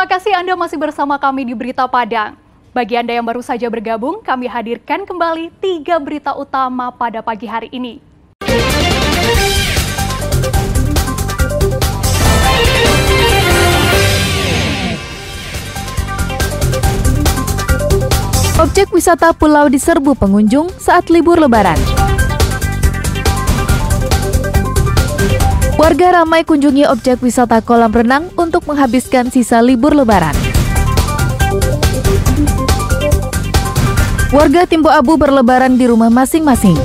Terima kasih Anda masih bersama kami di Berita Padang. Bagi Anda yang baru saja bergabung, kami hadirkan kembali 3 berita utama pada pagi hari ini. Objek wisata pulau diserbu pengunjung saat libur Lebaran. Warga ramai kunjungi objek wisata kolam renang untuk menghabiskan sisa libur Lebaran. Warga Timbo Abu berlebaran di rumah masing-masing.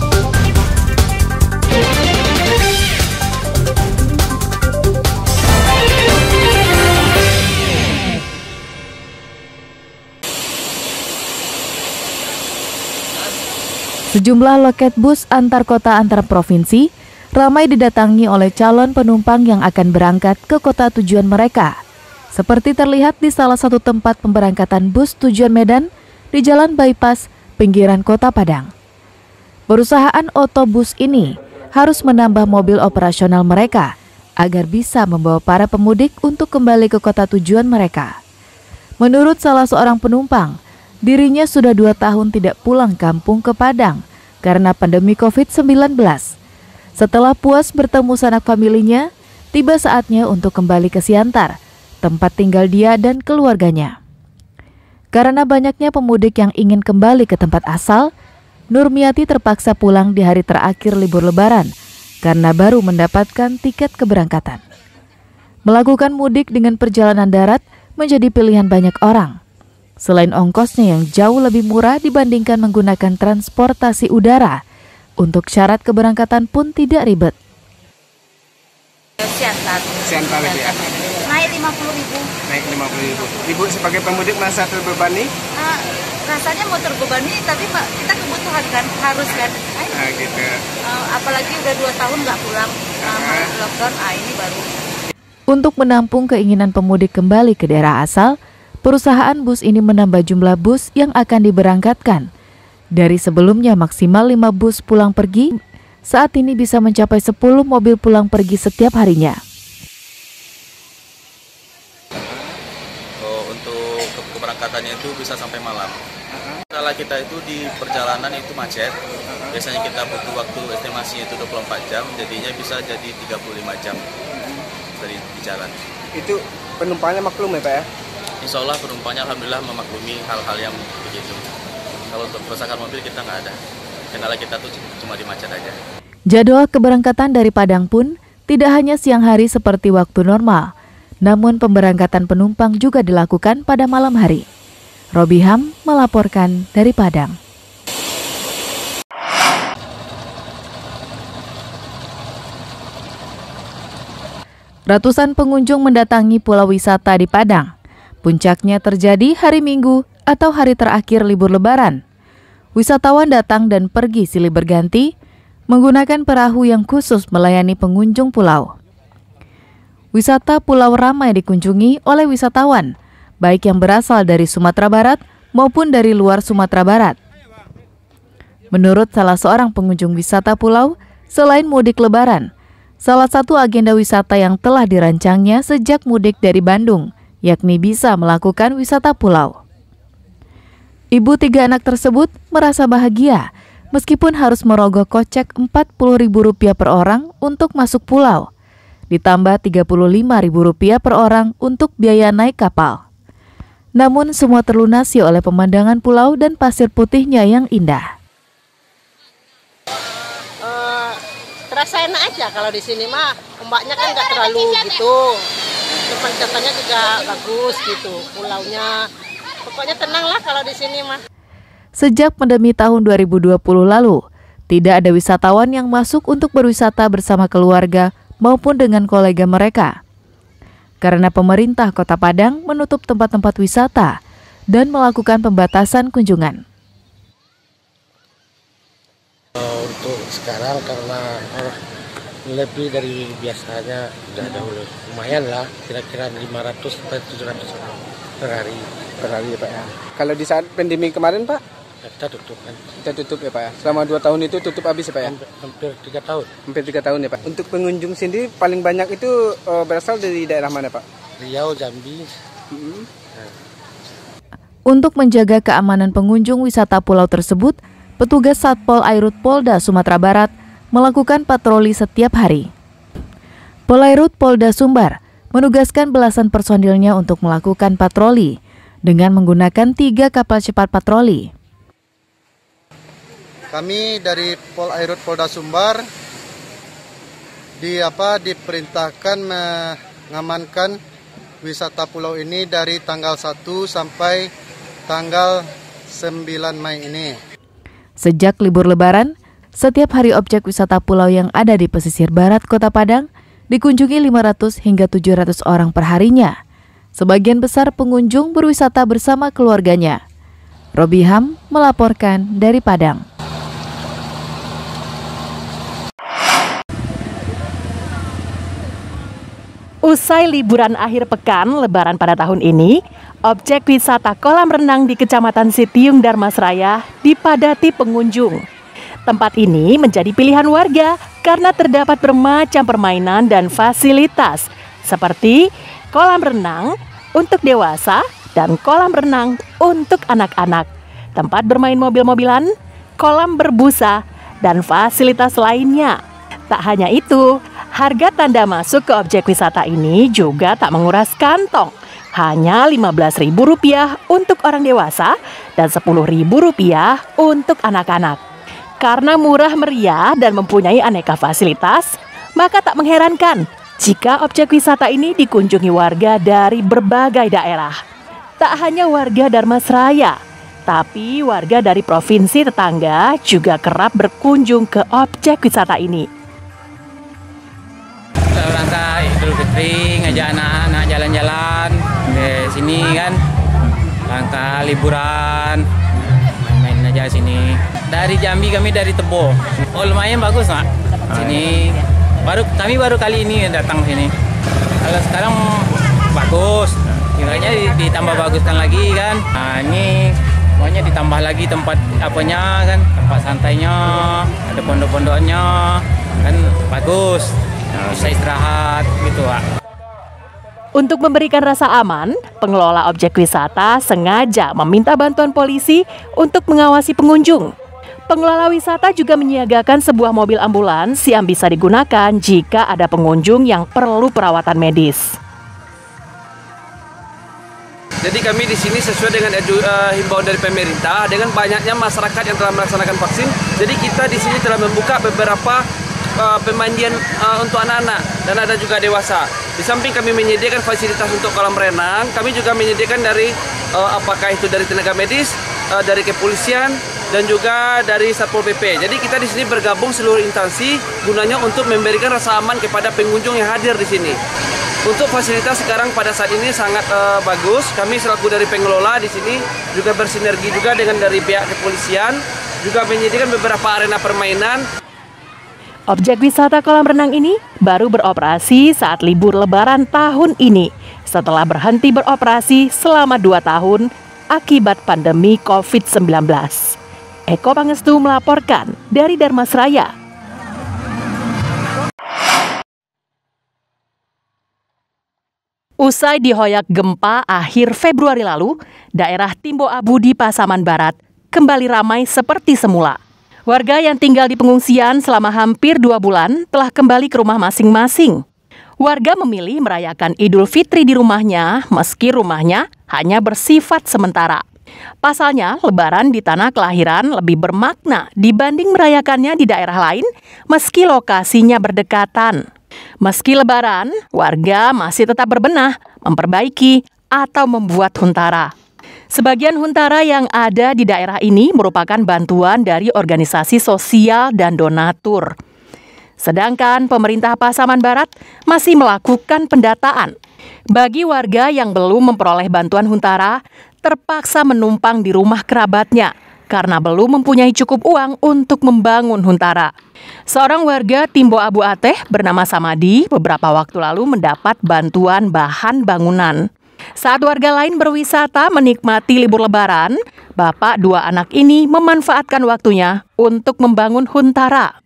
Sejumlah loket bus antar kota antar provinsi ramai didatangi oleh calon penumpang yang akan berangkat ke kota tujuan mereka. Seperti terlihat di salah satu tempat pemberangkatan bus tujuan Medan di Jalan Bypass, pinggiran Kota Padang. Perusahaan otobus ini harus menambah mobil operasional mereka agar bisa membawa para pemudik untuk kembali ke kota tujuan mereka. Menurut salah seorang penumpang, dirinya sudah 2 tahun tidak pulang kampung ke Padang karena pandemi COVID-19. Setelah puas bertemu sanak familinya, tiba saatnya untuk kembali ke Siantar, tempat tinggal dia dan keluarganya. Karena banyaknya pemudik yang ingin kembali ke tempat asal, Nurmiati terpaksa pulang di hari terakhir libur Lebaran karena baru mendapatkan tiket keberangkatan. Melakukan mudik dengan perjalanan darat menjadi pilihan banyak orang. Selain ongkosnya yang jauh lebih murah dibandingkan menggunakan transportasi udara, untuk syarat keberangkatan pun tidak ribet. Siantar itu ya? Naik 50.000. Naik 50.000. Ibu sebagai pemudik merasa terbebani? Rasanya mau terbebani, tapi Pak, kita kebutuhan kan, harus kan. Gitu. Apalagi udah 2 tahun nggak pulang, lockdown, ini baru. Untuk menampung keinginan pemudik kembali ke daerah asal, perusahaan bus ini menambah jumlah bus yang akan diberangkatkan. Dari sebelumnya maksimal 5 bus pulang pergi, saat ini bisa mencapai 10 mobil pulang pergi setiap harinya. Untuk keberangkatannya itu bisa sampai malam. Kalau kita itu di perjalanan itu macet, biasanya kita butuh waktu estimasinya itu 24 jam, jadinya bisa jadi 35 jam dari di jalan. Itu penumpangnya maklum ya Pak ya? Insya Allah penumpangnya alhamdulillah memaklumi hal-hal yang begitu. Kalau untuk kerusakan mobil kita nggak ada, kendala kita tuh cuma di macet aja. Jadwal keberangkatan dari Padang pun tidak hanya siang hari seperti waktu normal, namun pemberangkatan penumpang juga dilakukan pada malam hari. Robiham melaporkan dari Padang. Ratusan pengunjung mendatangi pulau wisata di Padang. Puncaknya terjadi hari Minggu atau hari terakhir libur Lebaran. Wisatawan datang dan pergi silih berganti menggunakan perahu yang khusus melayani pengunjung pulau. Wisata pulau ramai dikunjungi oleh wisatawan, baik yang berasal dari Sumatera Barat maupun dari luar Sumatera Barat. Menurut salah seorang pengunjung wisata pulau, selain mudik Lebaran, salah satu agenda wisata yang telah dirancangnya sejak mudik dari Bandung, yakni bisa melakukan wisata pulau. Ibu 3 anak tersebut merasa bahagia meskipun harus merogoh kocek Rp40.000 per orang untuk masuk pulau, ditambah Rp35.000 per orang untuk biaya naik kapal. Namun semua terlunasi oleh pemandangan pulau dan pasir putihnya yang indah. Terasa enak aja kalau di sini mah, ombaknya kan nggak terlalu gitu, tempat-tempatnya juga bagus gitu, pulaunya. Pokoknya tenang lah kalau di sini mah. Sejak pandemi tahun 2020 lalu, tidak ada wisatawan yang masuk untuk berwisata bersama keluarga maupun dengan kolega mereka. Karena pemerintah Kota Padang menutup tempat-tempat wisata dan melakukan pembatasan kunjungan. Untuk sekarang karena lebih dari biasanya udah dahulu, lumayan lah, kira-kira 500 sampai 700 orang per hari ya Pak ya. Kalau di saat pandemi kemarin Pak? Kita tutup kan. Kita tutup ya Pak ya. Selama 2 tahun itu tutup habis ya Pak ya? Hampir 3 tahun. Hampir 3 tahun ya Pak. Untuk pengunjung sendiri paling banyak itu berasal dari daerah mana Pak? Riau, Jambi, Untuk menjaga keamanan pengunjung wisata pulau tersebut, petugas Satpol Airut Polda Sumatera Barat melakukan patroli setiap hari. Polairut Polda Sumbar menugaskan belasan personilnya untuk melakukan patroli dengan menggunakan 3 kapal cepat patroli. Kami dari Polairut Polda Sumbar diperintahkan mengamankan wisata pulau ini dari tanggal 1 sampai tanggal 9 Mei ini. Sejak libur Lebaran, setiap hari objek wisata pulau yang ada di pesisir barat Kota Padang dikunjungi 500 hingga 700 orang perharinya. Sebagian besar pengunjung berwisata bersama keluarganya. Robiham melaporkan dari Padang. Usai liburan akhir pekan Lebaran pada tahun ini, objek wisata kolam renang di Kecamatan Sitiung, Darmasraya dipadati pengunjung. Tempat ini menjadi pilihan warga karena terdapat bermacam permainan dan fasilitas seperti kolam renang untuk dewasa dan kolam renang untuk anak-anak, tempat bermain mobil-mobilan, kolam berbusa, dan fasilitas lainnya. Tak hanya itu, harga tanda masuk ke objek wisata ini juga tak menguras kantong. Hanya Rp15.000 untuk orang dewasa dan Rp10.000 untuk anak-anak. Karena murah meriah dan mempunyai aneka fasilitas, maka tak mengherankan jika objek wisata ini dikunjungi warga dari berbagai daerah. Tak hanya warga Darmasraya, tapi warga dari provinsi tetangga juga kerap berkunjung ke objek wisata ini. Rangka Idul Fitri, ngajak anak-anak jalan-jalan ke sini kan, rangka liburan, main aja sini. Dari Jambi, kami dari Tebo. Oh, lumayan bagus, Mak. Sini kami baru kali ini datang sini. Kalau sekarang bagus, kiranya ditambah baguskan lagi kan. Nah, ini pokoknya ditambah lagi tempat apanya kan, tempat santainya, ada pondok-pondoknya kan bagus. Bisa istirahat gitu, Pak. Untuk memberikan rasa aman, pengelola objek wisata sengaja meminta bantuan polisi untuk mengawasi pengunjung. Pengelola wisata juga menyiagakan sebuah mobil ambulans yang bisa digunakan jika ada pengunjung yang perlu perawatan medis. Jadi kami di sini sesuai dengan himbauan dari pemerintah, dengan banyaknya masyarakat yang telah melaksanakan vaksin. Jadi kita di sini telah membuka beberapa pemandian untuk anak-anak dan ada juga dewasa. Di samping kami menyediakan fasilitas untuk kolam renang, kami juga menyediakan dari apakah itu dari tenaga medis, dari kepolisian dan juga dari Satpol PP. Jadi kita di sini bergabung seluruh instansi gunanya untuk memberikan rasa aman kepada pengunjung yang hadir di sini. Untuk fasilitas sekarang pada saat ini sangat bagus. Kami selaku dari pengelola di sini juga bersinergi juga dengan dari pihak kepolisian, juga menyediakan beberapa arena permainan. Objek wisata kolam renang ini baru beroperasi saat libur Lebaran tahun ini, setelah berhenti beroperasi selama 2 tahun akibat pandemi COVID-19. Eko Pangestu melaporkan dari Darmasraya. Usai dihoyak gempa akhir Februari lalu, daerah Timbo Abu di Pasaman Barat kembali ramai seperti semula. Warga yang tinggal di pengungsian selama hampir 2 bulan telah kembali ke rumah masing-masing. Warga memilih merayakan Idul Fitri di rumahnya meski rumahnya hanya bersifat sementara. Pasalnya, Lebaran di tanah kelahiran lebih bermakna dibanding merayakannya di daerah lain meski lokasinya berdekatan. Meski Lebaran, warga masih tetap berbenah, memperbaiki, atau membuat huntara. Sebagian huntara yang ada di daerah ini merupakan bantuan dari organisasi sosial dan donatur. Sedangkan pemerintah Pasaman Barat masih melakukan pendataan. Bagi warga yang belum memperoleh bantuan huntara, terpaksa menumpang di rumah kerabatnya karena belum mempunyai cukup uang untuk membangun huntara. Seorang warga Timbo Abu Ateh bernama Samadi beberapa waktu lalu mendapat bantuan bahan bangunan. Saat warga lain berwisata menikmati libur Lebaran, bapak 2 anak ini memanfaatkan waktunya untuk membangun huntara.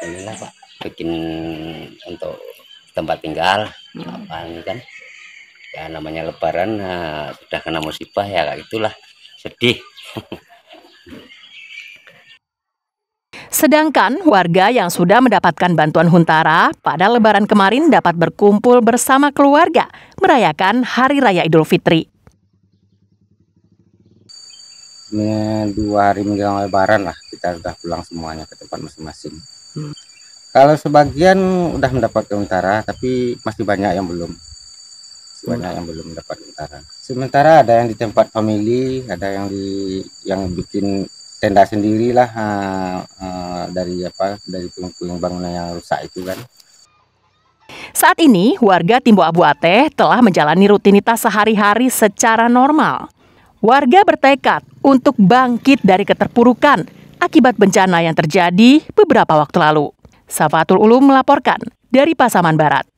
Inilah Pak, bikin untuk tempat tinggal. Apaan kan? Ya namanya Lebaran, sudah kena musibah ya kayak itulah, sedih. Sedangkan warga yang sudah mendapatkan bantuan Huntara pada Lebaran kemarin dapat berkumpul bersama keluarga merayakan Hari Raya Idul Fitri. 2 hari menjelang Lebaran lah kita sudah pulang semuanya ke tempat masing-masing. Kalau sebagian udah mendapat Huntara, tapi masih banyak yang belum. Mendapat Huntara. Sementara ada yang di tempat family, ada yang bikin tenda sendirilah dari puing-puing bangunan yang rusak itu kan. Saat ini warga Timbo Abu Ateh telah menjalani rutinitas sehari-hari secara normal. Warga bertekad untuk bangkit dari keterpurukan akibat bencana yang terjadi beberapa waktu lalu. Safatul Ulum melaporkan dari Pasaman Barat.